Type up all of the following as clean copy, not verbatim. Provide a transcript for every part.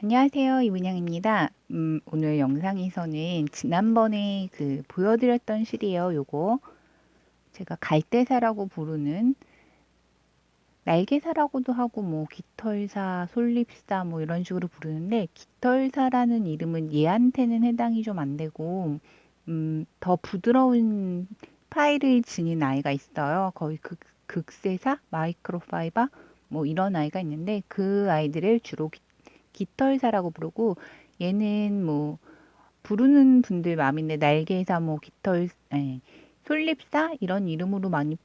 안녕하세요. 이문영입니다. 오늘 영상에서는 지난번에 보여드렸던 실이에요. 요거 제가 갈대사라고 부르는 날개사라고도 하고 뭐 깃털사, 솔잎사 뭐 이런 식으로 부르는데 깃털사라는 이름은 얘한테는 해당이 좀 안 되고 더 부드러운 파일을 지닌 아이가 있어요. 거의 극세사, 마이크로파이버 뭐 이런 아이가 있는데 그 아이들을 주로 깃털사라고 부르고 얘는 뭐 부르는 분들 마음인데 날개사 뭐 솔잎사 이런 이름으로 많이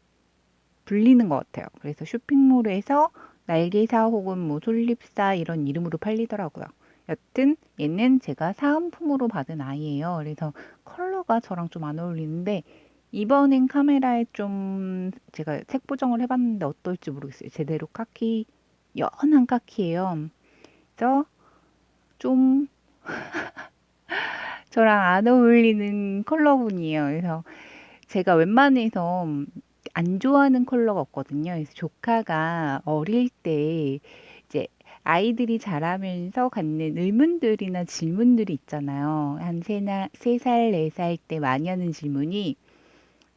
불리는 것 같아요. 그래서 쇼핑몰에서 날개사 혹은 뭐 솔잎사 이런 이름으로 팔리더라고요. 여튼 얘는 제가 사은품으로 받은 아이예요. 그래서 컬러가 저랑 좀 안 어울리는데 이번엔 카메라에 좀 제가 색 보정을 해봤는데 어떨지 모르겠어요. 제대로 연한 카키예요. 그래서 좀 저랑 안 어울리는 컬러군이에요. 그래서 제가 웬만해서 안 좋아하는 컬러가 없거든요. 그래서 조카가 어릴 때 이제 아이들이 자라면서 갖는 의문들이나 질문들이 있잖아요. 한 세 살, 네 살 때 많이 하는 질문이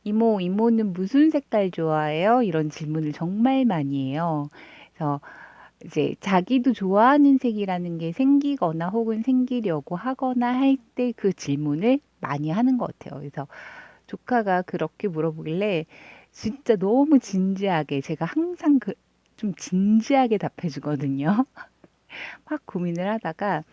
이모는 무슨 색깔 좋아해요? 이런 질문을 정말 많이 해요. 그래서 이제 자기도 좋아하는 색이라는 게 생기거나 혹은 생기려고 하거나 할 때 그 질문을 많이 하는 것 같아요. 그래서 조카가 그렇게 물어보길래 진짜 너무 진지하게 제가 항상 좀 진지하게 답해 주거든요. 막 고민을 하다가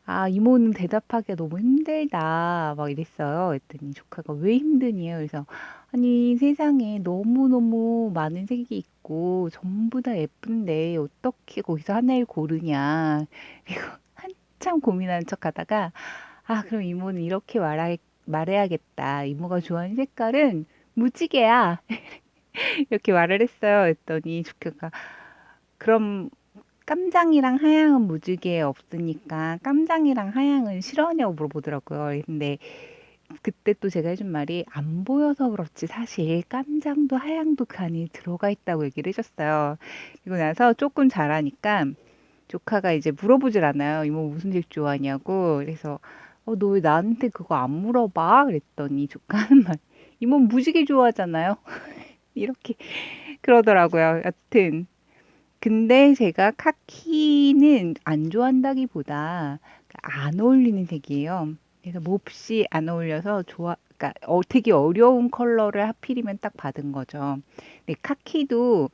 아, 이모는 대답하기가 너무 힘들다. 막 이랬어요. 그랬더니 조카가 왜 힘드니요? 그래서 아니, 세상에 너무너무 많은 색이 있고 전부 다 예쁜데 어떻게 거기서 하나를 고르냐. 그리고 한참 고민하는 척 하다가 아, 그럼 이모는 이렇게 말해야겠다. 이모가 좋아하는 색깔은 무지개야. 이렇게 말을 했어요. 그랬더니 조카가 그럼 깜장이랑 하양은 무지개에 없으니까 깜장이랑 하양은 싫어하냐고 물어보더라고요. 근데 그때 또 제가 해준 말이 안 보여서 그렇지 사실 깜장도 하양도 그 안에 들어가 있다고 얘기를 해줬어요. 그리고 나서 조금 자라니까 조카가 이제 물어보질 않아요. 이모 무슨 색 좋아하냐고. 그래서 너 왜 나한테 그거 안 물어봐? 그랬더니 조카는 말 이모 무지개 좋아하잖아요. 이렇게 그러더라고요. 여튼 근데 제가 카키는 안 좋아한다기보다 안 어울리는 색이에요. 그래서 몹시 안 어울려서 그러니까 되게 어려운 컬러를 하필이면 딱 받은 거죠. 근데 카키도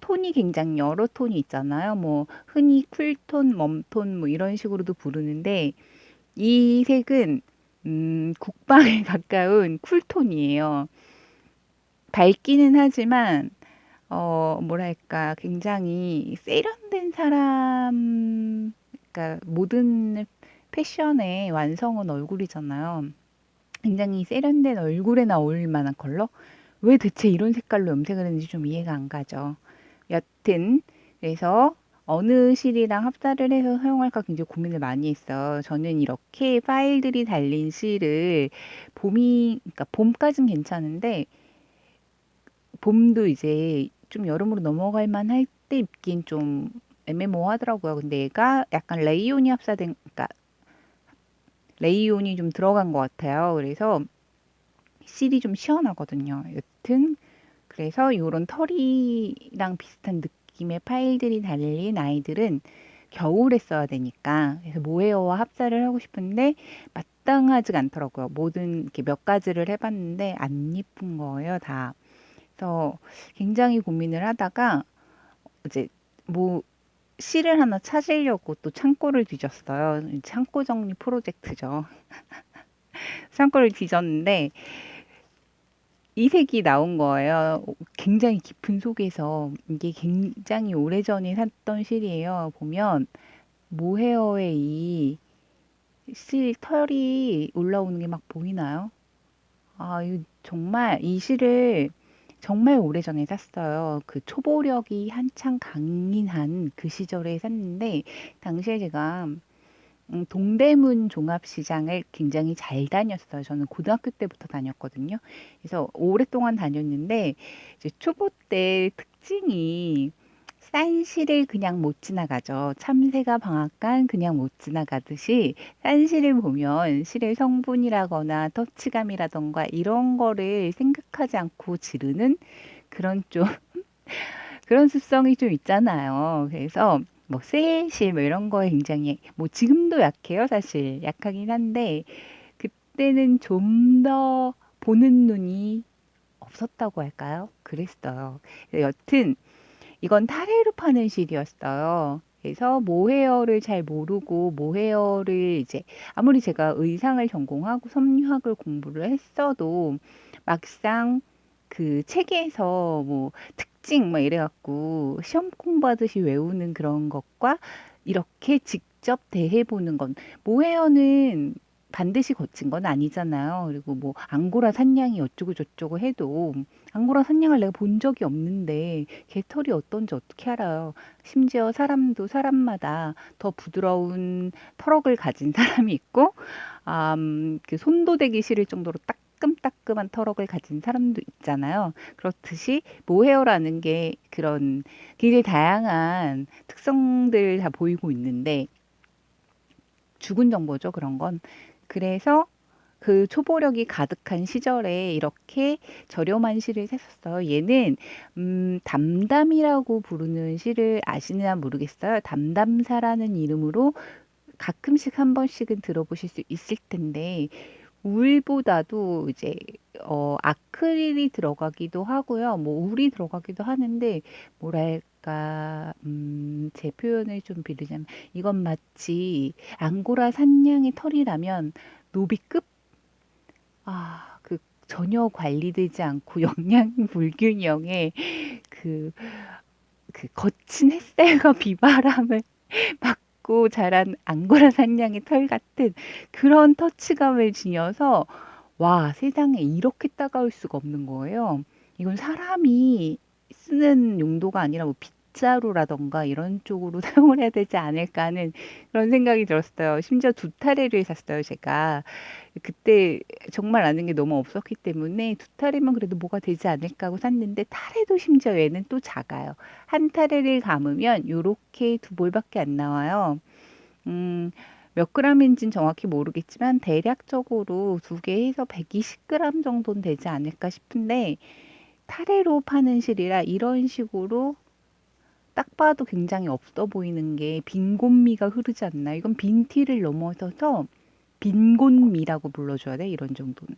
톤이 굉장히 여러 톤이 있잖아요. 뭐 흔히 쿨톤, 웜톤 뭐 이런 식으로도 부르는데 이 색은 국방에 가까운 쿨톤이에요. 밝기는 하지만 뭐랄까, 굉장히 세련된 사람, 그러니까 모든 패션의 완성은 얼굴이잖아요. 굉장히 세련된 얼굴에나 어울릴 만한 컬러? 왜 대체 이런 색깔로 염색을 했는지 좀 이해가 안 가죠. 여튼, 그래서 어느 실이랑 합사를 해서 사용할까 굉장히 고민을 많이 했어요. 저는 이렇게 파일들이 달린 실을 그러니까 봄까진 괜찮은데, 봄도 이제 좀 여름으로 넘어갈 만할 때 입긴 좀 애매모호하더라고요. 근데 얘가 약간 그러니까 레이온이 좀 들어간 것 같아요. 그래서 실이 좀 시원하거든요. 여튼 그래서 이런 털이랑 비슷한 느낌의 파일들이 달린 아이들은 겨울에 써야 되니까 그래서 모헤어와 합사를 하고 싶은데 마땅하지가 않더라고요. 모든 이렇게 몇 가지를 해봤는데 안 예쁜 거예요, 다. 그래서 굉장히 고민을 하다가 이제 뭐 실을 하나 찾으려고 또 창고를 뒤졌어요. 창고 정리 프로젝트죠. 창고를 뒤졌는데 이 색이 나온 거예요. 굉장히 깊은 속에서 이게 굉장히 오래전에 샀던 실이에요. 보면 모헤어의 이 실 털이 올라오는 게 막 보이나요? 아, 이거 정말 이 실을 정말 오래전에 샀어요. 그 초보력이 한창 강인한 그 시절에 샀는데 당시에 제가 동대문 종합시장을 굉장히 잘 다녔어요. 저는 고등학교 때부터 다녔거든요. 그래서 오랫동안 다녔는데 이제 초보 때 특징이 싼 실을 그냥 못 지나가죠. 참새가 방앗간 그냥 못 지나가듯이 싼 실을 보면 실의 성분이라거나 터치감이라던가 이런 거를 생각하지 않고 지르는 그런 좀 그런 습성이 좀 있잖아요. 그래서 뭐 쇠실 뭐 이런 거에 굉장히 뭐 지금도 약해요. 사실 약하긴 한데 그때는 좀 더 보는 눈이 없었다고 할까요? 그랬어요. 여튼 이건 타레로 파는 실이었어요. 그래서 모헤어를 잘 모르고 모헤어를 이제 아무리 제가 의상을 전공하고 섬유학을 공부를 했어도 막상 그 책에서 뭐 특징 막 이래갖고 시험 공부하듯이 외우는 그런 것과 이렇게 직접 대해보는 건 모헤어는 반드시 거친 건 아니잖아요. 그리고 뭐 앙고라 산냥이 어쩌고 저쩌고 해도 앙고라 산냥을 내가 본 적이 없는데 개털이 어떤지 어떻게 알아요? 심지어 사람도 사람마다 더 부드러운 털억을 가진 사람이 있고, 그 손도 대기 싫을 정도로 따끔따끔한 털억을 가진 사람도 있잖아요. 그렇듯이 모헤어라는 게 그런 굉장히 다양한 특성들 다 보이고 있는데, 죽은 정보죠, 그런 건. 그래서 그 초보력이 가득한 시절에 이렇게 저렴한 시를 샀었어요. 얘는 담담이라고 부르는 시를 아시나 모르겠어요. 담담사라는 이름으로 가끔씩 한 번씩은 들어보실 수 있을 텐데 울보다도 이제 아크릴이 들어가기도 하고요. 뭐 울이 들어가기도 하는데 뭐랄까 제 표현을 좀 빌리자면 이건 마치 앙고라 산냥의 털이라면 노비급 그 전혀 관리되지 않고 영양 불균형의 그, 그 거친 햇살과 비바람을 맞고 자란 앙고라 산냥의 털 같은 그런 터치감을 지녀서 와, 세상에 이렇게 따가울 수가 없는 거예요. 이건 사람이 쓰는 용도가 아니라 뭐 빗자루라던가 이런 쪽으로 사용을 해야 되지 않을까 하는 그런 생각이 들었어요. 심지어 두 타래를 샀어요, 제가. 그때 정말 아는 게 너무 없었기 때문에 두 타래면 그래도 뭐가 되지 않을까 하고 샀는데 타래도 심지어 얘는 또 작아요. 한 타래를 감으면 요렇게 두 볼밖에 안 나와요. 음, 몇 g인지는 정확히 모르겠지만 대략적으로 두 개 해서 120g 정도는 되지 않을까 싶은데 타래로 파는 실이라 이런 식으로 딱 봐도 굉장히 없어 보이는 게 빈곤미가 흐르지 않나. 이건 빈티를 넘어서서 빈곤미라고 불러줘야 돼. 이런 정도는.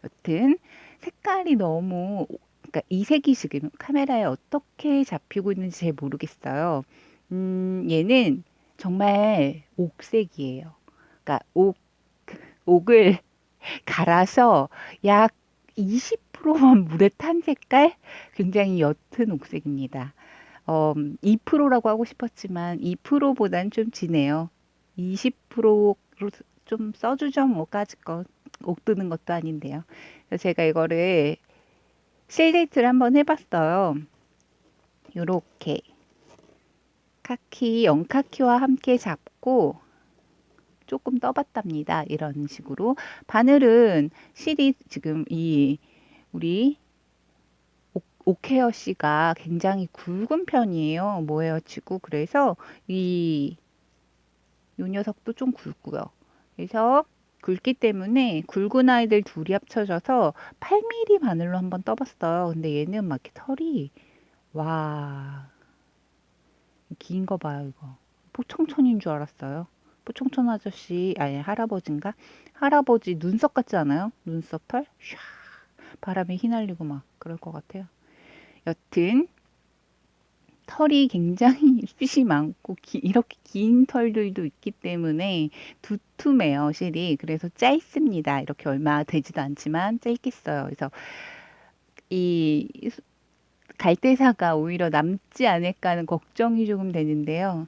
여튼 색깔이 너무 그러니까 이색이 지금 카메라에 어떻게 잡히고 있는지 잘 모르겠어요. 얘는 정말 옥색이에요. 그러니까 옥을 갈아서 약 20%만 물에 탄 색깔 굉장히 옅은 옥색입니다. 2%라고 하고 싶었지만 2%보단 좀 지네요. 20%로 좀 써주죠, 뭐까지 거. 옥 뜨는 것도 아닌데요. 그래서 제가 이거를 실데이트를 한번 해봤어요. 요렇게 카키, 영카키와 함께 잡고 조금 떠봤답니다. 이런 식으로. 바늘은 실이 지금 우리 오케어 씨가 굉장히 굵은 편이에요. 모헤어치고. 그래서 요 녀석도 좀 굵고요. 그래서 굵기 때문에 굵은 아이들 둘이 합쳐져서 8mm 바늘로 한번 떠봤어요. 근데 얘는 막 이렇게 털이 와, 긴 거 봐요, 이거. 포청천인 줄 알았어요. 포청천 아저씨, 아니, 할아버지인가? 할아버지 눈썹 같지 않아요? 눈썹 털? 샤, 바람에 휘날리고 막 그럴 것 같아요. 여튼, 털이 굉장히 숱이 많고 이렇게 긴 털들도 있기 때문에 두툼해요, 실이. 그래서 짧습니다. 이렇게 얼마 되지도 않지만 짧겠어요. 그래서 이 갈대사가 오히려 남지 않을까 하는 걱정이 조금 되는데요.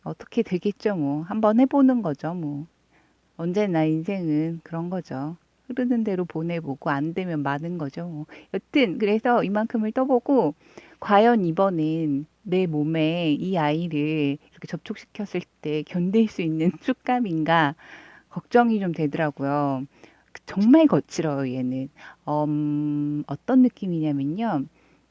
어떻게 되겠죠, 뭐. 한번 해보는 거죠, 뭐. 언제나 인생은 그런 거죠. 흐르는 대로 보내보고 안 되면 마는 거죠, 뭐. 여튼 그래서 이만큼을 떠보고 과연 이번엔 내 몸에 이 아이를 이렇게 접촉시켰을 때 견딜 수 있는 촉감인가 걱정이 좀 되더라고요. 정말 거칠어요, 얘는. 어떤 느낌이냐면요.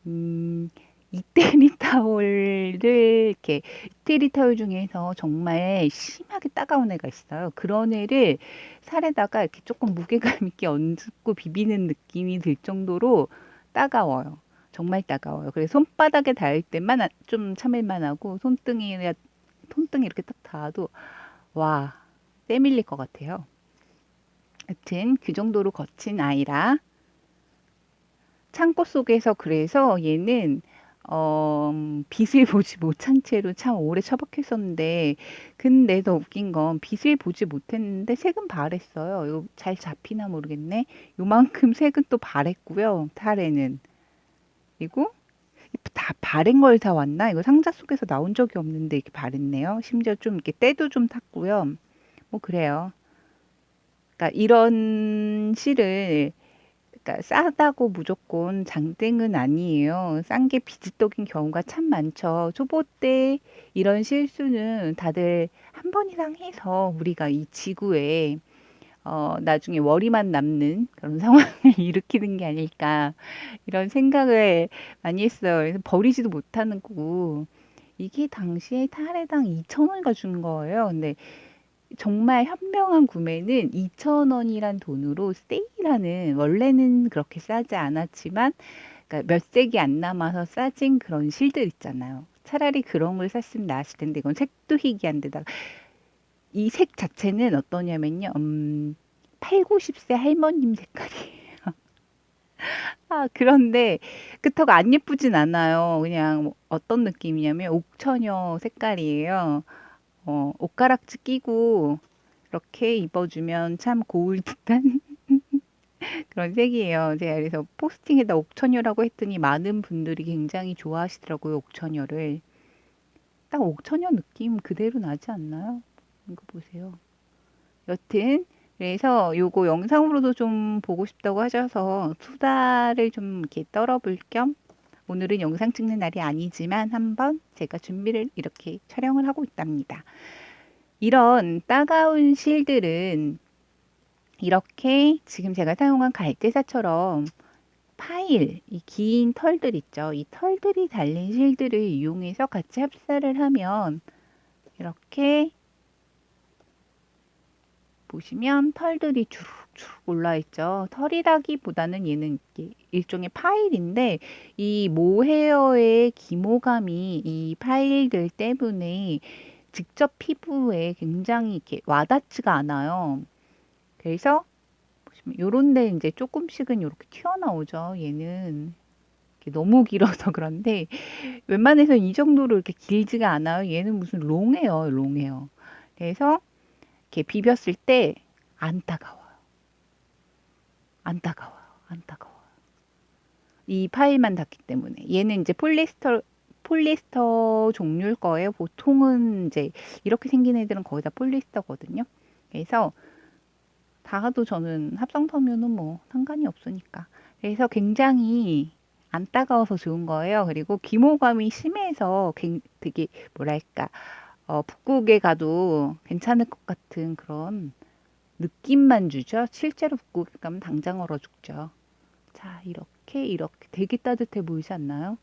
음, 이태리 타올을 이렇게 이태리 타올 중에서 정말 심하게 따가운 애가 있어요. 그런 애를 살에다가 이렇게 조금 무게감 있게 얹고 비비는 느낌이 들 정도로 따가워요. 정말 따가워요. 그래서 손바닥에 닿을 때만 좀 참을만 하고 손등에 이렇게 딱 닿아도 와, 때 밀릴 것 같아요. 하여튼 그 정도로 거친 아이라 창고 속에서 그래서 얘는 빛을 보지 못한 채로 참 오래 처박혔었는데 근데 더 웃긴 건 빛을 보지 못했는데 색은 바랬어요. 이거 잘 잡히나 모르겠네. 요만큼 색은 또 바랬고요. 탈에는. 그리고 다 바른 걸 다 왔나? 이거 상자 속에서 나온 적이 없는데 이렇게 바랬네요. 심지어 좀 이렇게 때도 좀 탔고요. 뭐 그래요. 그러니까 이런 실을 그러니까 싸다고 무조건 장땡은 아니에요. 싼 게 비지떡인 경우가 참 많죠. 초보 때 이런 실수는 다들 한 번 이상 해서 우리가 이 지구에 나중에 월이만 남는 그런 상황을 일으키는 게 아닐까 이런 생각을 많이 했어요. 그래서 버리지도 못하는 거고 이게 당시에 탈에당 2,000원인가 준 거예요. 근데 정말 현명한 구매는 2,000원이란 돈으로 세일하는 원래는 그렇게 싸지 않았지만 그러니까 몇 색이 안 남아서 싸진 그런 실들 있잖아요. 차라리 그런 걸 샀으면 나았을 텐데 이건 색도 희귀한데다가 이 색 자체는 어떠냐면요. 8, 90세 할머님 색깔이에요. 아, 그런데 그렇다고 안 예쁘진 않아요. 그냥 뭐 어떤 느낌이냐면 옥처녀 색깔이에요. 옷가락지 끼고 이렇게 입어주면 참 고울 듯한 그런 색이에요. 제가 그래서 포스팅에다 옥처녀라고 했더니 많은 분들이 굉장히 좋아하시더라고요. 옥처녀를. 딱 옥처녀 느낌 그대로 나지 않나요? 이거 보세요. 여튼 그래서 요거 영상으로도 좀 보고 싶다고 하셔서 수다를 좀 이렇게 떨어볼 겸 오늘은 영상 찍는 날이 아니지만 한번 제가 준비를 이렇게 촬영을 하고 있답니다. 이런 따가운 실들은 이렇게 지금 제가 사용한 갈대사처럼 파일, 이 긴 털들 있죠. 이 털들이 달린 실들을 이용해서 같이 합사를 하면 이렇게 보시면 털들이 주룩주룩 올라있죠. 털이라기보다는 얘는 일종의 파일인데 이 모헤어의 기모감이 이 파일들 때문에 직접 피부에 굉장히 이렇게 와닿지가 않아요. 그래서 보시면 요런데 이제 조금씩은 이렇게 튀어나오죠. 얘는 너무 길어서 그런데 웬만해서 이 정도로 이렇게 길지가 않아요. 얘는 무슨 롱해요, 롱해요. 그래서 이렇게 비볐을 때 안 따가워요. 안 따가워요. 안 따가워요. 이 파일만 닿기 때문에. 얘는 이제 폴리스터 종류일 거예요. 보통은 이제 이렇게 생긴 애들은 거의 다 폴리스터거든요. 그래서 닿아도 저는 합성섬유는 뭐 상관이 없으니까. 그래서 굉장히 안 따가워서 좋은 거예요. 그리고 기모감이 심해서 되게 뭐랄까 북극에 가도 괜찮을 것 같은 그런 느낌만 주죠. 실제로 북극에 가면 당장 얼어 죽죠. 자, 이렇게 되게 따뜻해 보이지 않나요?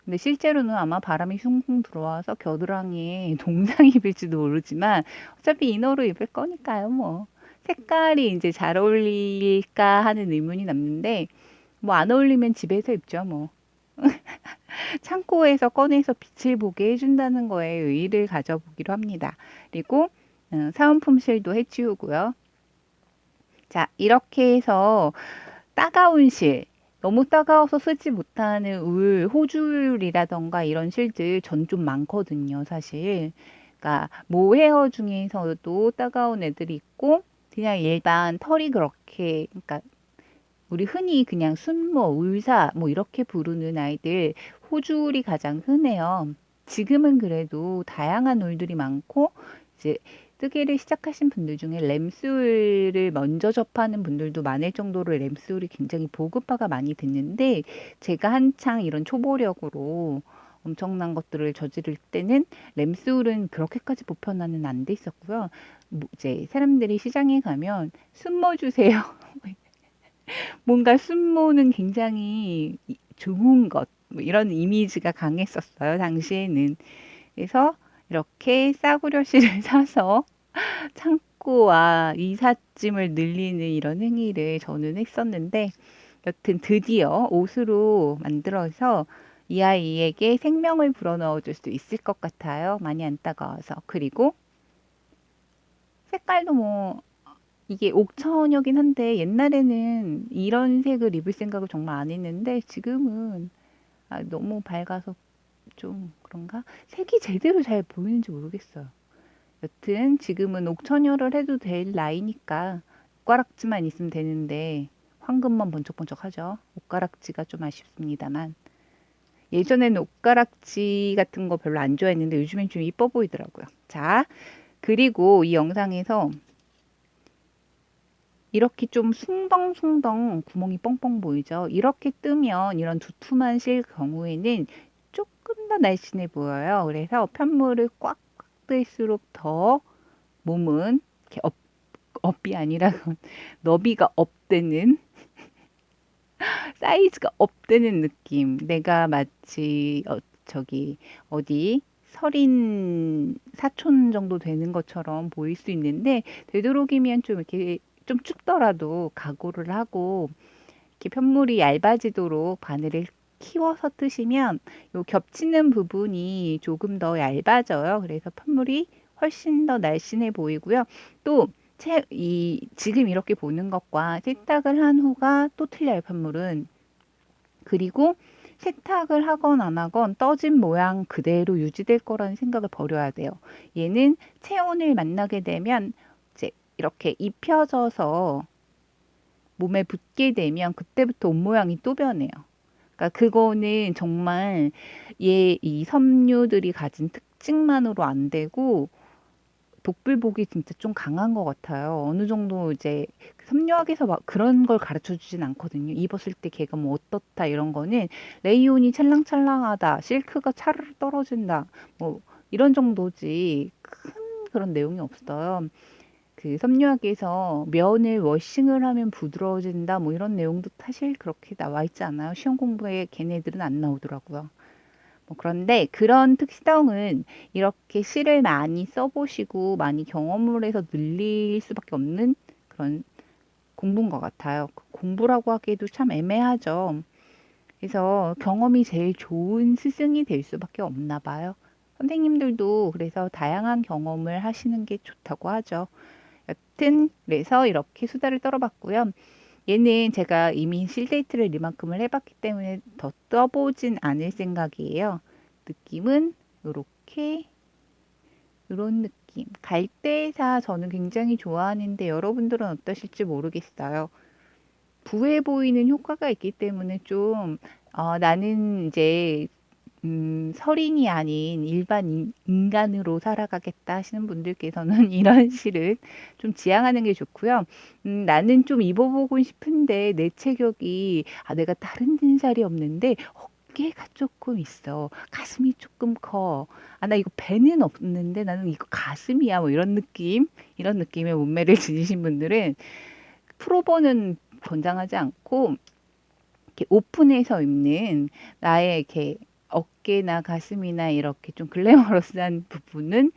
근데 실제로는 아마 바람이 숭숭 들어와서 겨드랑이에 동상 입을지도 모르지만 어차피 이너로 입을 거니까요, 뭐. 색깔이 이제 잘 어울릴까 하는 의문이 남는데 뭐 안 어울리면 집에서 입죠, 뭐. 창고에서 꺼내서 빛을 보게 해준다는 거에 의의를 가져보기로 합니다. 그리고 사은품실도 해치우고요. 자, 이렇게 해서 따가운 실, 너무 따가워서 쓰지 못하는 호주율이라던가 이런 실들 전 좀 많거든요, 사실. 그러니까 모헤어 중에서도 따가운 애들이 있고 그냥 일반 털이 그렇게 그러니까 우리 흔히 그냥 순모, 울사 뭐 이렇게 부르는 아이들 호주울이 가장 흔해요. 지금은 그래도 다양한 울들이 많고 이제 뜨개를 시작하신 분들 중에 램스울을 먼저 접하는 분들도 많을 정도로 램스울이 굉장히 보급화가 많이 됐는데 제가 한창 이런 초보력으로 엄청난 것들을 저지를 때는 램스울은 그렇게까지 보편화는 안 돼 있었고요. 뭐 이제 사람들이 시장에 가면 순모 주세요. 뭔가 순모는 굉장히 좋은 것. 뭐 이런 이미지가 강했었어요, 당시에는. 그래서 이렇게 싸구려 실을 사서 창고와 이삿짐을 늘리는 이런 행위를 저는 했었는데, 여튼 드디어 옷으로 만들어서 이 아이에게 생명을 불어넣어 줄 수 있을 것 같아요. 많이 안 따가워서. 그리고 색깔도 뭐 이게 옥천이긴 한데 옛날에는 이런 색을 입을 생각을 정말 안 했는데 지금은 너무 밝아서 좀 그런가? 색이 제대로 잘 보이는지 모르겠어요. 여튼 지금은 옥천여를 해도 될 나이니까 옷가락지만 있으면 되는데 황금만 번쩍번쩍하죠. 옷가락지가 좀 아쉽습니다만 예전에는 옷가락지 같은 거 별로 안 좋아했는데 요즘엔 좀 이뻐 보이더라고요. 자, 그리고 이 영상에서 이렇게 좀 숭덩숭덩 구멍이 뻥뻥 보이죠? 이렇게 뜨면 이런 두툼한 실 경우에는 조금 더 날씬해 보여요. 그래서 편물을 꽉꽉 뜰수록 더 몸은 이렇게 업이 아니라 너비가 업되는 사이즈가 업되는 느낌. 내가 마치 저기 어디 서린 사촌 정도 되는 것처럼 보일 수 있는데 되도록이면 좀 이렇게 좀 춥더라도 각오를 하고 이렇게 편물이 얇아지도록 바늘을 키워서 뜨시면 요 겹치는 부분이 조금 더 얇아져요. 그래서 편물이 훨씬 더 날씬해 보이고요. 또 지금 이렇게 보는 것과 세탁을 한 후가 또 틀려요, 편물은. 그리고 세탁을 하건 안 하건 떠진 모양 그대로 유지될 거라는 생각을 버려야 돼요. 얘는 체온을 만나게 되면 이제 이렇게 입혀져서 몸에 붙게 되면 그때부터 옷 모양이 또 변해요. 그러니까 그거는 정말 이 섬유들이 가진 특징만으로 안 되고 독불복이 진짜 좀 강한 것 같아요. 어느 정도 이제 섬유학에서 막 그런 걸 가르쳐 주진 않거든요. 입었을 때 걔가 뭐 어떻다 이런 거는 레이온이 찰랑찰랑하다, 실크가 차르르 떨어진다, 뭐 이런 정도지 큰 그런 내용이 없어요. 그 섬유학에서 면을 워싱을 하면 부드러워진다 뭐 이런 내용도 사실 그렇게 나와 있지 않아요. 시험 공부에 걔네들은 안 나오더라고요. 뭐 그런데 그런 특성은 이렇게 시를 많이 써보시고 많이 경험을 해서 늘릴 수밖에 없는 그런 공부인 것 같아요. 그 공부라고 하기에도 참 애매하죠. 그래서 경험이 제일 좋은 스승이 될 수밖에 없나 봐요. 선생님들도 그래서 다양한 경험을 하시는 게 좋다고 하죠. 여튼 그래서 이렇게 수다를 떨어봤고요. 얘는 제가 이미 실데이트를 이만큼을 해봤기 때문에 더 떠보진 않을 생각이에요. 느낌은 이렇게 이런 느낌. 갈대사 저는 굉장히 좋아하는데 여러분들은 어떠실지 모르겠어요. 부해 보이는 효과가 있기 때문에 좀 나는 이제 서린이 아닌 일반 인간으로 살아가겠다 하시는 분들께서는 이런 실을 좀 지향하는 게 좋고요. 나는 좀 입어보고 싶은데 내 체격이 내가 다른 살이 없는데 어깨가 조금 있어. 가슴이 조금 커. 나 이거 배는 없는데 나는 이거 가슴이야. 뭐 이런 느낌, 이런 느낌의 몸매를 지니신 분들은 프로버는 권장하지 않고 이렇게 오픈해서 입는 나의 이렇게 어깨나 가슴이나 이렇게 좀 글래머러스한 부분은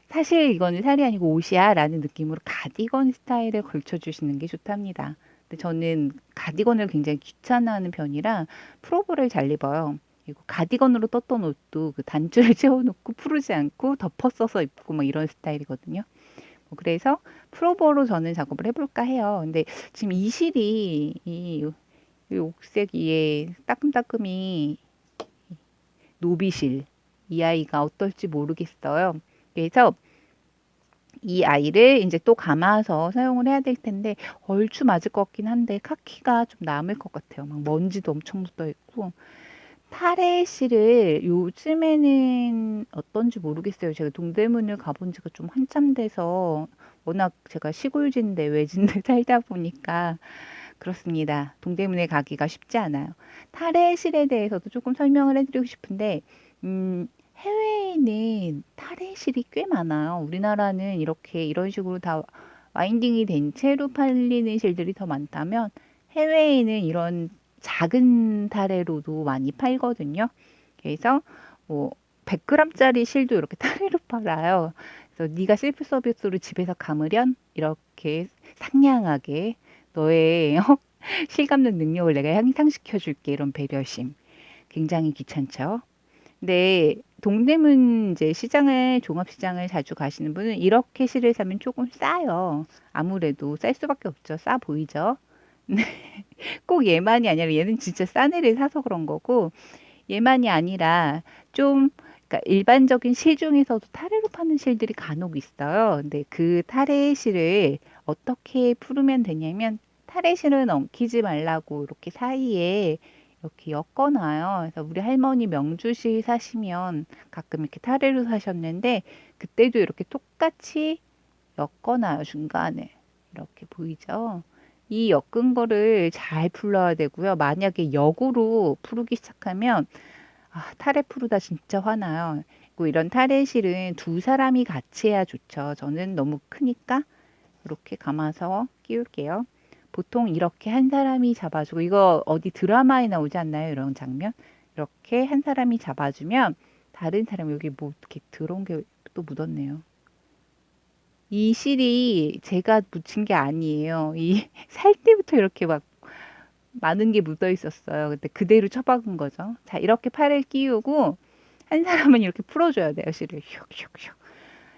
사실 이거는 살이 아니고 옷이야 라는 느낌으로 가디건 스타일을 걸쳐주시는 게 좋답니다. 근데 저는 가디건을 굉장히 귀찮아하는 편이라 프로볼을 잘 입어요. 그리고 가디건으로 떴던 옷도 그 단추를 채워놓고 풀지 않고 덮어 써서 입고 막 이런 스타일이거든요. 그래서 프로볼로 저는 작업을 해볼까 해요. 근데 지금 이 실이 이 옥색 위에 따끔따끔이 노비실. 이 아이가 어떨지 모르겠어요. 그래서 이 아이를 이제 또 감아서 사용을 해야 될 텐데 얼추 맞을 것 같긴 한데 카키가 좀 남을 것 같아요. 막 먼지도 엄청 묻어 있고 타레실을 요즘에는 어떤지 모르겠어요. 제가 동대문을 가본 지가 좀 한참 돼서 워낙 제가 시골진데 외진데 살다 보니까 그렇습니다. 동대문에 가기가 쉽지 않아요. 탈의실에 대해서도 조금 설명을 해드리고 싶은데, 해외에는 탈의실이 꽤 많아요. 우리나라는 이렇게 이런 식으로 다 와인딩이 된 채로 팔리는 실들이 더 많다면, 해외에는 이런 작은 타래로도 많이 팔거든요. 그래서 뭐 100g짜리 실도 이렇게 타래로 팔아요. 그래서 네가 셀프 서비스로 집에서 감으련 이렇게 상냥하게 너의 실 감는 능력을 내가 향상시켜 줄게 이런 배려심. 굉장히 귀찮죠. 근데 동대문 이제 시장을 종합시장을 자주 가시는 분은 이렇게 실을 사면 조금 싸요. 아무래도 쌀 수밖에 없죠. 싸 보이죠? 꼭 얘만이 아니라 얘는 진짜 싼 애를 사서 그런 거고 얘만이 아니라 좀 그러니까 일반적인 실 중에서도 타래로 파는 실들이 간혹 있어요. 근데 그 타래 실을 어떻게 풀으면 되냐면 타래 실은 엉키지 말라고 이렇게 사이에 이렇게 엮어놔요. 그래서 우리 할머니 명주실 사시면 가끔 이렇게 타래로 사셨는데 그때도 이렇게 똑같이 엮어놔요. 중간에 이렇게 보이죠? 이 엮은 거를 잘 풀러야 되고요. 만약에 역으로 풀기 시작하면 타래 푸르다 진짜 화나요. 그리고 이런 타래실은 두 사람이 같이 해야 좋죠. 저는 너무 크니까 이렇게 감아서 끼울게요. 보통 이렇게 한 사람이 잡아주고 이거 어디 드라마에 나오지 않나요? 이런 장면. 이렇게 한 사람이 잡아주면 다른 사람 여기 뭐 이렇게 들어온 게 또 묻었네요. 이 실이 제가 붙인 게 아니에요. 이 살 때부터 이렇게 막 많은 게 묻어 있었어요. 근데 그대로 처박은 거죠. 자, 이렇게 팔을 끼우고 한 사람은 이렇게 풀어줘야 돼요, 실을. 슉슉슉.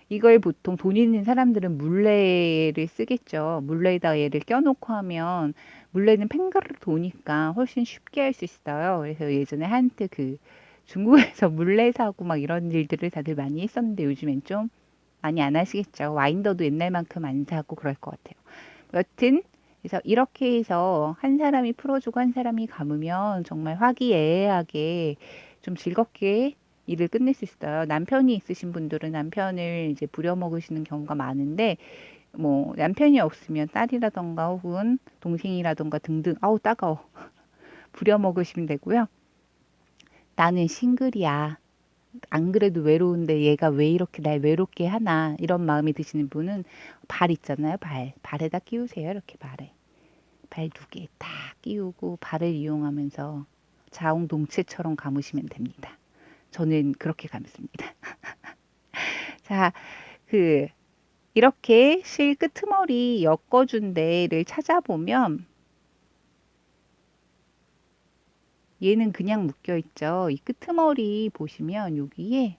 이걸 보통 돈 있는 사람들은 물레를 쓰겠죠. 물레에다 얘를 껴놓고 하면 물레는 팽가르르 도니까 훨씬 쉽게 할 수 있어요. 그래서 예전에 한때 그 중국에서 물레 사고 막 이런 일들을 다들 많이 했었는데 요즘엔 좀 많이 안 하시겠죠. 와인더도 옛날만큼 안 사고 그럴 것 같아요. 여튼 그래서 이렇게 해서 한 사람이 풀어주고 한 사람이 감으면 정말 화기애애하게 좀 즐겁게 일을 끝낼 수 있어요. 남편이 있으신 분들은 남편을 이제 부려먹으시는 경우가 많은데 뭐 남편이 없으면 딸이라던가 혹은 동생이라던가 등등 아우 따가워 부려먹으시면 되고요. 나는 싱글이야. 안 그래도 외로운데 얘가 왜 이렇게 날 외롭게 하나 이런 마음이 드시는 분은 발 있잖아요. 발에다 끼우세요. 이렇게 발에. 발 두 개 딱 끼우고 발을 이용하면서 자웅동체처럼 감으시면 됩니다. 저는 그렇게 감습니다. 자, 그 이렇게 실 끄트머리 엮어준 데를 찾아보면 얘는 그냥 묶여 있죠. 이 끄트머리 보시면 여기에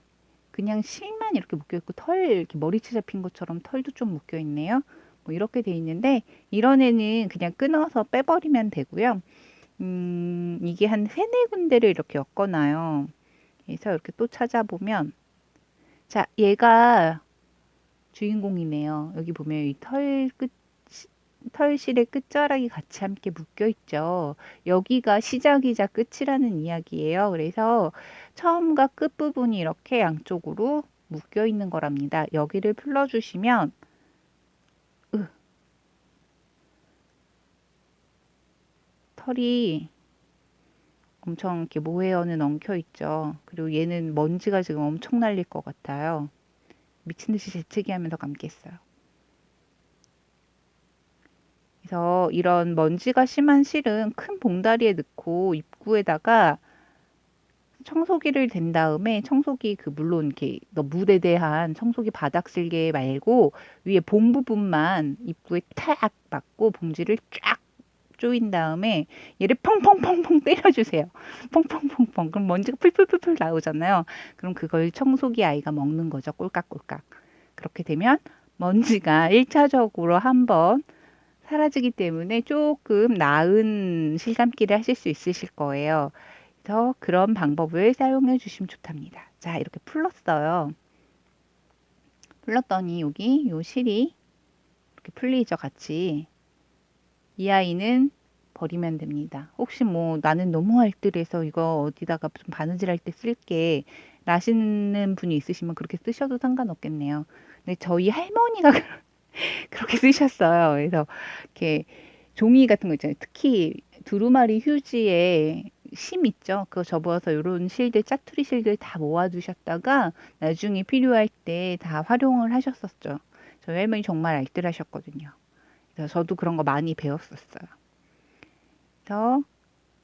그냥 실만 이렇게 묶여 있고 털 이렇게 머리채 잡힌 것처럼 털도 좀 묶여 있네요. 뭐 이렇게 돼 있는데 이런 애는 그냥 끊어서 빼버리면 되고요. 이게 한 세네 군데를 이렇게 엮어놔요. 그래서 이렇게 또 찾아보면 자, 얘가 주인공이네요. 여기 보면 이 털실의 끝자락이 같이 함께 묶여 있죠. 여기가 시작이자 끝이라는 이야기예요. 그래서 처음과 끝 부분이 이렇게 양쪽으로 묶여 있는 거랍니다. 여기를 풀러주시면 털이 엄청 이렇게 모헤어는 엉켜 있죠. 그리고 얘는 먼지가 지금 엄청 날릴 것 같아요. 미친 듯이 재채기 하면서 감겠어요. 그래서 이런 먼지가 심한 실은 큰 봉다리에 넣고 입구에다가 청소기를 댄 다음에 청소기 그 물론 이렇게 물에 대한 청소기 바닥 쓸개 말고 위에 봉 부분만 입구에 탁 막고 봉지를 쫙 조인 다음에 얘를 펑펑펑펑 때려주세요. 펑펑펑펑. 그럼 먼지가 풀풀풀풀 나오잖아요. 그럼 그걸 청소기 아이가 먹는 거죠. 꼴깍꼴깍. 그렇게 되면 먼지가 1차적으로 한번 사라지기 때문에 조금 나은 실감기를 하실 수 있으실 거예요. 그래서 그런 방법을 사용해 주시면 좋답니다. 자, 이렇게 풀렀어요. 풀렀더니 여기 요 실이 이렇게 풀리죠, 같이. 이 아이는 버리면 됩니다. 혹시 뭐 나는 너무 알뜰해서 이거 어디다가 좀 바느질할 때 쓸게 라시는 분이 있으시면 그렇게 쓰셔도 상관없겠네요. 근데 저희 할머니가 그렇게 쓰셨어요. 그래서 이렇게 종이 같은 거 있잖아요. 특히 두루마리 휴지에 심 있죠. 그거 접어서 이런 실들, 짜투리 실들 다 모아두셨다가 나중에 필요할 때 다 활용을 하셨었죠. 저희 할머니 정말 알뜰하셨거든요. 그래서 저도 그런 거 많이 배웠었어요. 그래서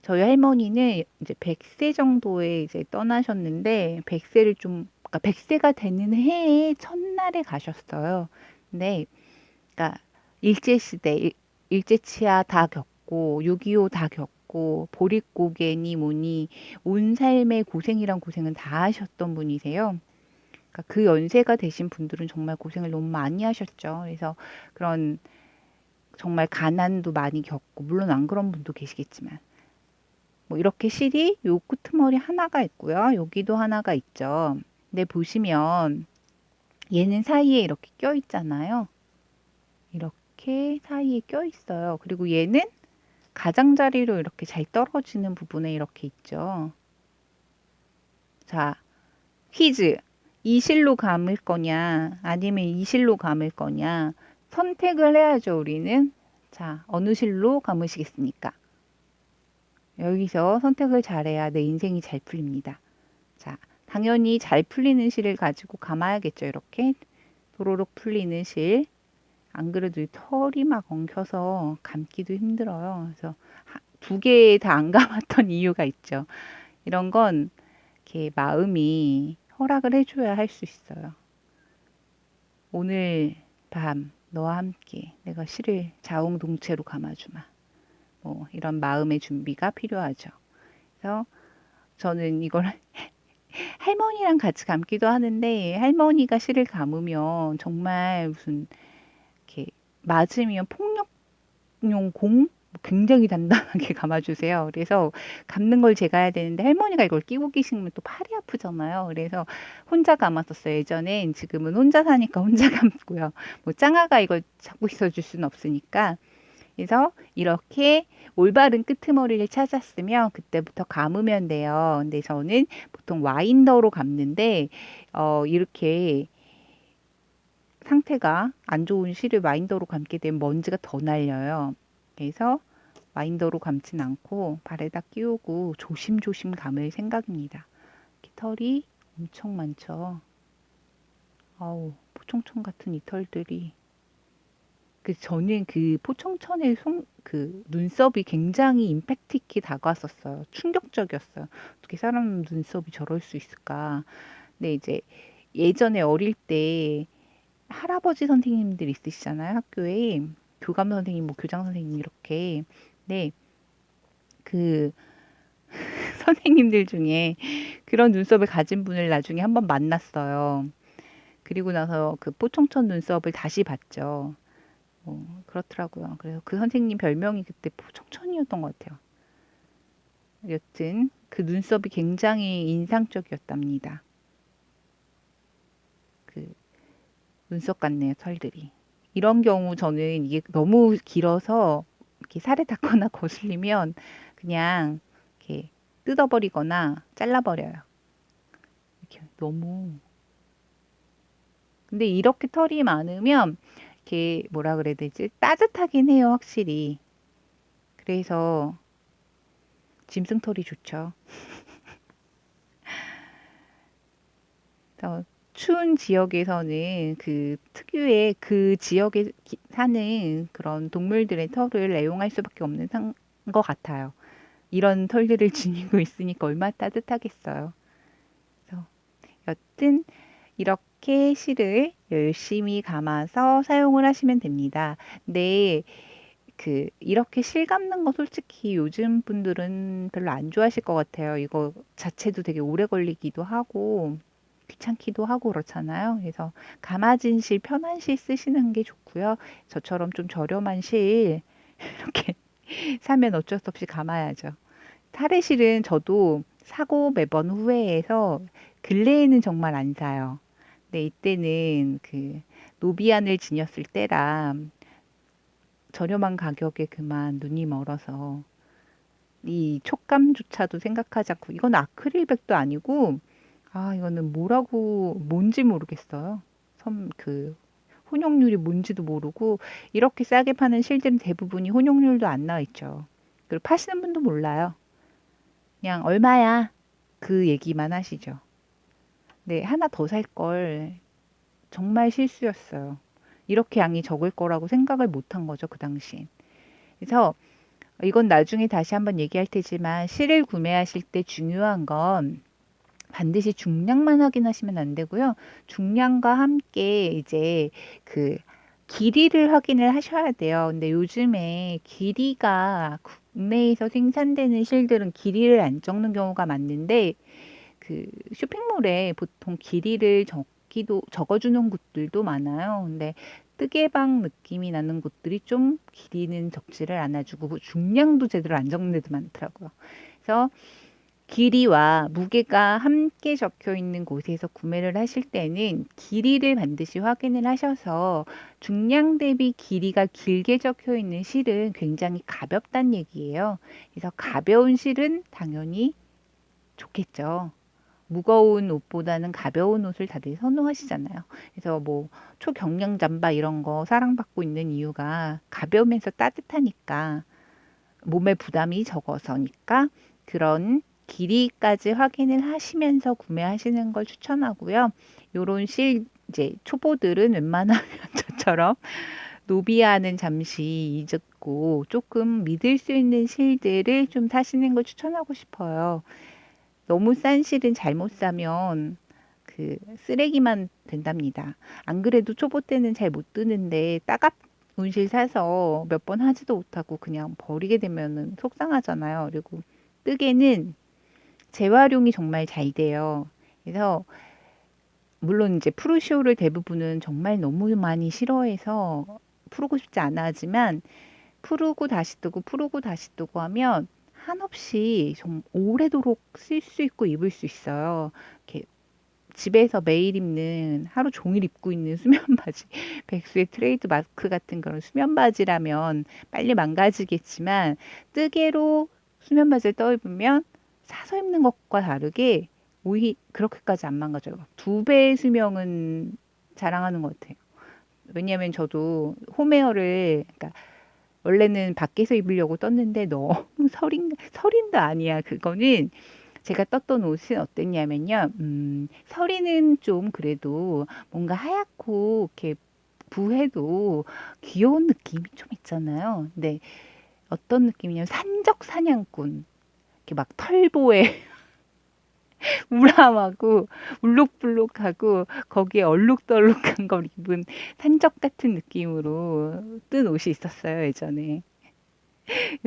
저희 할머니는 이제 100세 정도에 이제 떠나셨는데 100세를 좀 그러니까 100세가 되는 해에 첫날에 가셨어요. 근데 그러니까 일제시대, 일제치하 다 겪고 6.25 다 겪고 보릿고개니 뭐니 온 삶의 고생이란 고생은 다 하셨던 분이세요. 그러니까 그 연세가 되신 분들은 정말 고생을 너무 많이 하셨죠. 그래서 그런 정말 가난도 많이 겪고 물론 안 그런 분도 계시겠지만 뭐 이렇게 실이 요 끄트머리 하나가 있고요. 여기도 하나가 있죠. 근데 보시면 얘는 사이에 이렇게 껴 있잖아요. 이렇게 사이에 껴 있어요. 그리고 얘는 가장자리로 이렇게 잘 떨어지는 부분에 이렇게 있죠. 자, 퀴즈. 이 실로 감을 거냐, 아니면 이 실로 감을 거냐, 선택을 해야죠, 우리는. 자, 어느 실로 감으시겠습니까? 여기서 선택을 잘해야 내 인생이 잘 풀립니다. 자, 당연히 잘 풀리는 실을 가지고 감아야겠죠, 이렇게. 도로록 풀리는 실. 안 그래도 이 털이 막 엉켜서 감기도 힘들어요. 그래서 두 개 다 안 감았던 이유가 있죠. 이런 건 이렇게 마음이 허락을 해줘야 할 수 있어요. 오늘 밤 너와 함께 내가 실을 자웅동체로 감아주마. 뭐 이런 마음의 준비가 필요하죠. 그래서 저는 이걸 할머니랑 같이 감기도 하는데 할머니가 실을 감으면 정말 무슨 이렇게 맞으면 폭력용 공 굉장히 단단하게 감아주세요. 그래서 감는 걸 제가 해야 되는데 할머니가 이걸 끼고 계시면 또 팔이 아프잖아요. 그래서 혼자 감았었어요. 예전엔 지금은 혼자 사니까 혼자 감고요. 뭐 짱아가 이걸 잡고 있어줄 수는 없으니까. 그래서 이렇게 올바른 끄트머리를 찾았으면 그때부터 감으면 돼요. 근데 저는 보통 와인더로 감는데 이렇게 상태가 안 좋은 실을 와인더로 감게 되면 먼지가 더 날려요. 그래서 와인더로 감진 않고 발에다 끼우고 조심조심 감을 생각입니다. 이렇게 털이 엄청 많죠. 아우, 포청천 같은 이 털들이. 저는 그 포청천의 그 눈썹이 굉장히 임팩트 있게 다가왔었어요. 충격적이었어요. 어떻게 사람 눈썹이 저럴 수 있을까. 근데 이제 예전에 어릴 때 할아버지 선생님들 있으시잖아요. 학교에. 교감 선생님, 뭐 교장 선생님 이렇게. 네. 그 선생님들 중에 그런 눈썹을 가진 분을 나중에 한번 만났어요. 그리고 나서 그 포청천 눈썹을 다시 봤죠. 그렇더라고요. 그래서 그 선생님 별명이 그때 포청천이었던 것 같아요. 여튼 그 눈썹이 굉장히 인상적이었답니다. 그 눈썹 같네요, 털들이. 이런 경우 저는 이게 너무 길어서 이렇게 살에 닿거나 거슬리면 그냥 이렇게 뜯어버리거나 잘라버려요. 이렇게 너무. 근데 이렇게 털이 많으면 이렇게 뭐라 그래야 되지? 따뜻하긴 해요, 확실히. 그래서 짐승털이 좋죠. 그래서 추운 지역에서는 그 특유의 그 지역에 사는 그런 동물들의 털을 애용할 수밖에 없는 것 같아요. 이런 털들을 지니고 있으니까 얼마나 따뜻하겠어요. 그래서 여튼 이렇게 실을 열심히 감아서 사용을 하시면 됩니다. 근데 이렇게 실 감는 거 솔직히 요즘 분들은 별로 안 좋아하실 것 같아요. 이거 자체도 되게 오래 걸리기도 하고 귀찮기도 하고 그렇잖아요. 그래서 감아진 실, 편한 실 쓰시는 게 좋고요. 저처럼 좀 저렴한 실 이렇게 사면 어쩔 수 없이 감아야죠. 탈의실은 저도 사고 매번 후회해서 근래에는 정말 안 사요. 근데 이때는 그 노비안을 지녔을 때라 저렴한 가격에 그만 눈이 멀어서 이 촉감조차도 생각하지 않고 이건 아크릴백도 아니고 이거는 뭐라고 뭔지 모르겠어요. 혼용률이 뭔지도 모르고 이렇게 싸게 파는 실들은 대부분이 혼용률도 안 나와 있죠. 그리고 파시는 분도 몰라요. 그냥 얼마야 그 얘기만 하시죠. 네, 하나 더 살 걸 정말 실수였어요. 이렇게 양이 적을 거라고 생각을 못한 거죠, 그 당시엔. 그래서 이건 나중에 다시 한번 얘기할 테지만 실을 구매하실 때 중요한 건 반드시 중량만 확인하시면 안 되고요. 중량과 함께 이제 그 길이를 확인을 하셔야 돼요. 근데 요즘에 길이가 국내에서 생산되는 실들은 길이를 안 적는 경우가 많은데 그 쇼핑몰에 보통 길이를 적어주는 곳들도 많아요. 근데 뜨개방 느낌이 나는 곳들이 좀 길이는 적지를 않아주고 중량도 제대로 안 적는 데도 많더라고요. 그래서 길이와 무게가 함께 적혀 있는 곳에서 구매를 하실 때는 길이를 반드시 확인을 하셔서 중량 대비 길이가 길게 적혀 있는 실은 굉장히 가볍다는 얘기예요. 그래서 가벼운 실은 당연히 좋겠죠. 무거운 옷보다는 가벼운 옷을 다들 선호하시잖아요. 그래서 뭐 초경량 잠바 이런 거 사랑받고 있는 이유가 가벼우면서 따뜻하니까 몸에 부담이 적어서니까 그런 길이까지 확인을 하시면서 구매하시는 걸 추천하고요. 요런 실 이제 초보들은 웬만하면 저처럼 노비아는 잠시 잊고 조금 믿을 수 있는 실들을 좀 사시는 걸 추천하고 싶어요. 너무 싼 실은 잘못 사면 그 쓰레기만 된답니다. 안 그래도 초보 때는 잘 못 뜨는데 따갑운 실 사서 몇 번 하지도 못하고 그냥 버리게 되면은 속상하잖아요. 그리고 뜨개는 재활용이 정말 잘 돼요. 그래서 물론 이제 프루쇼를 대부분은 정말 너무 많이 싫어해서 풀고 싶지 않아 하지만 풀고 다시 뜨고 풀고 다시 뜨고 하면 한없이 좀 오래도록 쓸 수 있고 입을 수 있어요. 이렇게 집에서 매일 입는 하루 종일 입고 있는 수면 바지, 백수의 트레이드 마크 같은 그런 수면 바지라면 빨리 망가지겠지만 뜨개로 수면 바지를 떠 입으면 사서 입는 것과 다르게 오히 그렇게까지 안 망가져요. 두 배의 수명은 자랑하는 것 같아요. 왜냐하면 저도 홈웨어를 그러니까 원래는 밖에서 입으려고 떴는데 너무 설인도 아니야. 그거는 제가 떴던 옷은 어땠냐면요. 서리는 좀 그래도 뭔가 하얗고 이렇게 부해도 귀여운 느낌이 좀 있잖아요. 근데 어떤 느낌이냐면 산적 사냥꾼. 이렇게 막 털보에 우람하고 울룩불룩하고 거기에 얼룩덜룩한 걸 입은 산적 같은 느낌으로 뜬 옷이 있었어요, 예전에.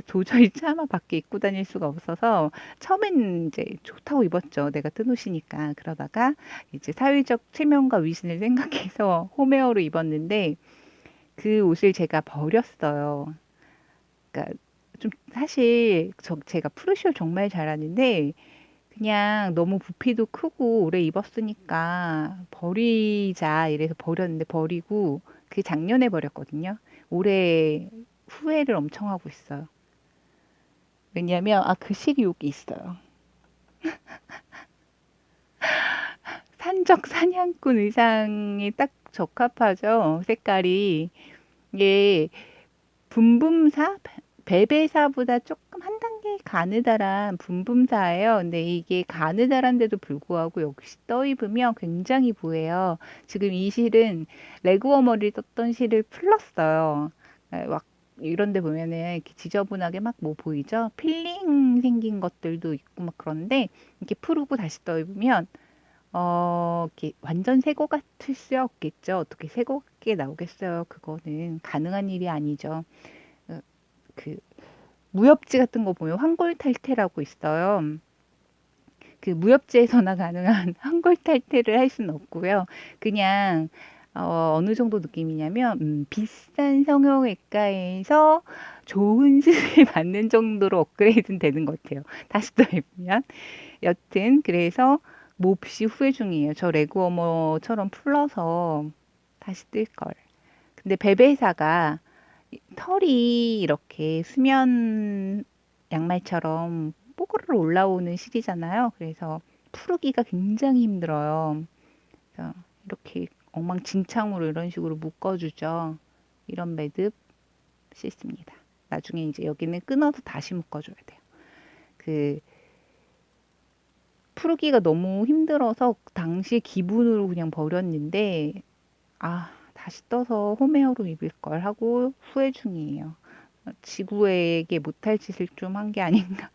도저히 차마 밖에 입고 다닐 수가 없어서 처음엔 이제 좋다고 입었죠. 내가 뜬 옷이니까. 그러다가 이제 사회적 체면과 위신을 생각해서 홈웨어로 입었는데 그 옷을 제가 버렸어요. 그러니까 좀 사실 제가 프루쇼 정말 잘하는데 그냥 너무 부피도 크고 오래 입었으니까 버리자 이래서 버렸는데 버리고 그게 작년에 버렸거든요. 올해 후회를 엄청 하고 있어요. 왜냐면 그 실이 여기 있어요. 산적 사냥꾼 의상이 딱 적합하죠. 색깔이. 이게 분분사? 베베사보다 조금 한 단계 가느다란 분분사예요. 근데 이게 가느다란데도 불구하고 역시 떠 입으면 굉장히 부해요. 지금 이 실은 레그워머리를 떴던 실을 풀렀어요. 막 이런 데 보면은 이렇게 지저분하게 막 뭐 보이죠? 필링 생긴 것들도 있고 막 그런데 이렇게 풀고 다시 떠 입으면 이렇게 완전 새거 같을 수 없겠죠. 어떻게 새거 같게 나오겠어요. 그거는 가능한 일이 아니죠. 어, 그 무협지 같은 거 보면 황골탈퇴라고 있어요. 그 무협지에서나 가능한 황골탈퇴를 할 수는 없고요. 그냥 어느 정도 느낌이냐면 비싼 성형외과에서 좋은 수술 받는 정도로 업그레이드는 되는 것 같아요. 다시 또 해보면. 여튼 그래서 몹시 후회 중이에요. 저 레그워머처럼 풀러서 다시 뜰 걸. 근데 베베사가 털이 이렇게 수면 양말처럼 뽀글로 올라오는 실이잖아요. 그래서 푸르기가 굉장히 힘들어요. 그래서 이렇게 엉망진창으로 이런 식으로 묶어주죠. 이런 매듭 싫습니다. 나중에 이제 여기는 끊어서 다시 묶어줘야 돼요. 그 풀기가 너무 힘들어서 당시 기분으로 그냥 버렸는데 다시 떠서 홈웨어로 입을 걸 하고 후회 중이에요. 지구에게 못할 짓을 좀 한 게 아닌가.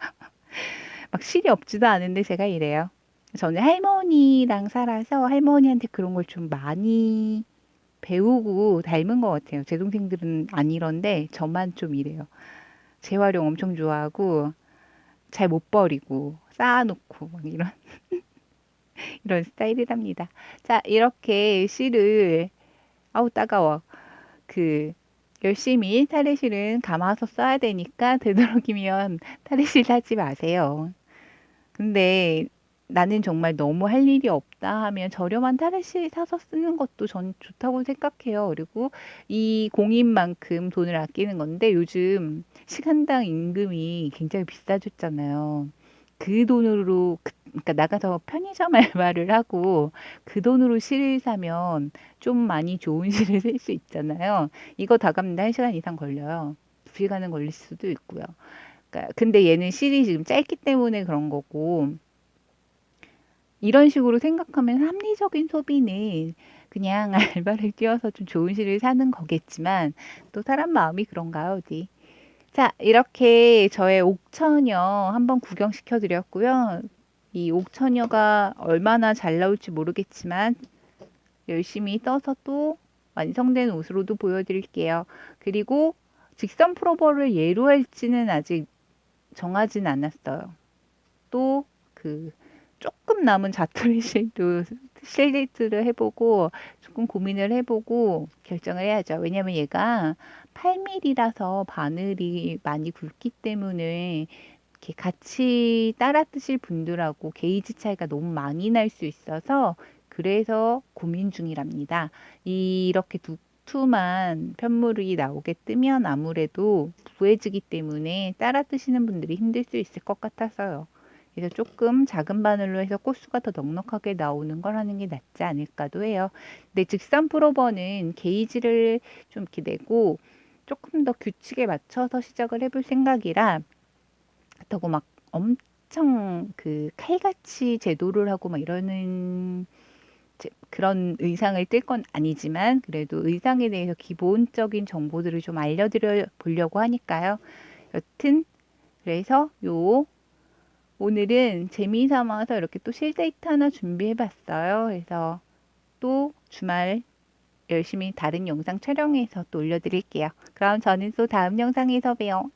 막 실이 없지도 않은데 제가 이래요. 저는 할머니랑 살아서 할머니한테 그런 걸 좀 많이 배우고 닮은 것 같아요. 제 동생들은 안 이런데 저만 좀 이래요. 재활용 엄청 좋아하고 잘 못 버리고 쌓아놓고 막 이런 스타일이랍니다. 자, 이렇게 실을 아우 따가워. 그 열심히 탈의실은 감아서 써야 되니까 되도록이면 탈의실 사지 마세요. 근데 나는 정말 너무 할 일이 없다 하면 저렴한 탈의실 사서 쓰는 것도 전 좋다고 생각해요. 그리고 이 공인만큼 돈을 아끼는 건데 요즘 시간당 임금이 굉장히 비싸졌잖아요. 그 돈으로 그러니까 나가서 편의점 알바를 하고 그 돈으로 실을 사면 좀 많이 좋은 실을 살 수 있잖아요. 이거 다 감는데 1시간 이상 걸려요. 2시간은 걸릴 수도 있고요. 그러니까 근데 얘는 실이 지금 짧기 때문에 그런 거고 이런 식으로 생각하면 합리적인 소비는 그냥 알바를 뛰어서 좀 좋은 실을 사는 거겠지만 또 사람 마음이 그런가요, 어디? 자, 이렇게 저의 옥천여 한번 구경시켜 드렸고요. 이 옥천여가 얼마나 잘 나올지 모르겠지만 열심히 떠서 또 완성된 옷으로도 보여드릴게요. 그리고 직선 프로버를 예로 할지는 아직 정하진 않았어요. 또 그 조금 남은 자투리실도 실리트를 해보고 조금 고민을 해보고 결정을 해야죠. 왜냐면 얘가 8mm라서 바늘이 많이 굵기 때문에 이렇게 같이 따라 뜨실 분들하고 게이지 차이가 너무 많이 날 수 있어서 그래서 고민 중이랍니다. 이렇게 두툼한 편물이 나오게 뜨면 아무래도 부해지기 때문에 따라 뜨시는 분들이 힘들 수 있을 것 같아서요. 그래서 조금 작은 바늘로 해서 꽃수가 더 넉넉하게 나오는 걸 하는 게 낫지 않을까도 해요. 근데 직선 프로버는 게이지를 좀 이렇게 내고 조금 더 규칙에 맞춰서 시작을 해볼 생각이라 그렇다고 막 엄청 그 칼같이 제도를 하고 막 이러는 그런 의상을 뜰 건 아니지만 그래도 의상에 대해서 기본적인 정보들을 좀 알려드려 보려고 하니까요. 여튼 그래서 오늘은 재미삼아서 이렇게 또 실데이트 하나 준비해 봤어요. 그래서 또 주말 열심히 다른 영상 촬영해서 또 올려드릴게요. 그럼 저는 또 다음 영상에서 봬요.